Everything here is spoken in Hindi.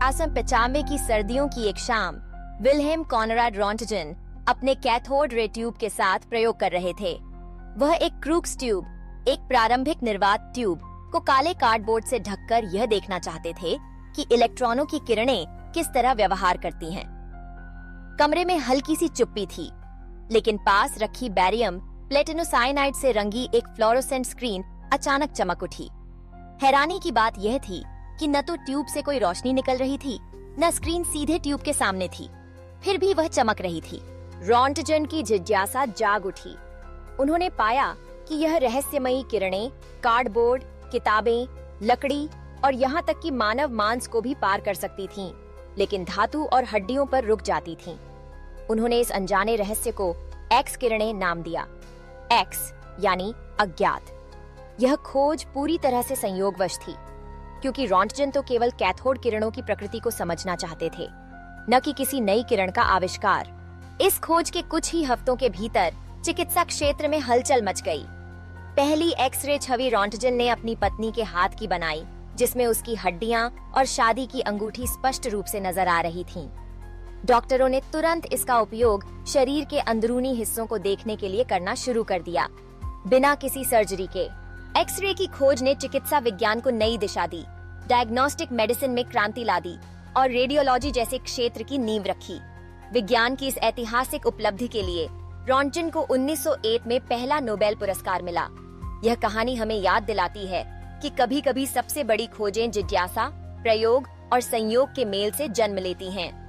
1895 की सर्दियों की एक शाम विल्हेम कॉनराड रॉन्टजन अपने कैथोड रे ट्यूब के साथ प्रयोग कर रहे थे। वह एक क्रूक्स ट्यूब, एक प्रारंभिक निर्वात ट्यूब को काले कार्डबोर्ड से ढककर यह देखना चाहते थे कि इलेक्ट्रॉनों की किरणें किस तरह व्यवहार करती हैं। कमरे में हल्की सी चुप्पी थी, लेकिन पास रखी बैरियम प्लेटिनोसाइनाइड से रंगी एक फ्लोरोसेंट स्क्रीन अचानक चमक उठी। हैरानी की बात यह थी कि न तो ट्यूब से कोई रोशनी निकल रही थी, न स्क्रीन सीधे ट्यूब के सामने थी, फिर भी वह चमक रही थी। रॉन्टजन की जिज्ञासा जाग उठी। उन्होंने पाया कि यह रहस्यमयी किरणें कार्डबोर्ड, किताबें, लकड़ी और यहाँ तक कि मानव मांस को भी पार कर सकती थीं, लेकिन धातु और हड्डियों पर रुक जाती थीं। उन्होंने इस अनजाने रहस्य को एक्स किरणें नाम दिया। एक्स यानी अज्ञात। यह खोज पूरी तरह से संयोगवश थी, क्योंकि रॉन्टजन तो केवल कैथोड किरणों की प्रकृति को समझना चाहते थे, न कि किसी नई किरण का आविष्कार। इस खोज के कुछ ही हफ्तों के भीतर चिकित्सा क्षेत्र में हलचल मच गई। पहली एक्सरे छवि रॉन्टजन ने अपनी पत्नी के हाथ की बनाई, जिसमें उसकी हड्डियां और शादी की अंगूठी स्पष्ट रूप से नजर आ रही थीं। डॉक्टरों ने तुरंत इसका उपयोग शरीर के अंदरूनी हिस्सों को देखने के लिए करना शुरू कर दिया, बिना किसी सर्जरी के। एक्सरे की खोज ने चिकित्सा विज्ञान को नई दिशा दी, डायग्नोस्टिक मेडिसिन में क्रांति ला दी और रेडियोलॉजी जैसे क्षेत्र की नींव रखी। विज्ञान की इस ऐतिहासिक उपलब्धि के लिए रॉन्टजन को 1908 में पहला नोबेल पुरस्कार मिला। यह कहानी हमें याद दिलाती है कि कभी-कभी सबसे बड़ी खोजें जिज्ञासा, प्रयोग और संयोग के मेल से जन्म लेती हैं।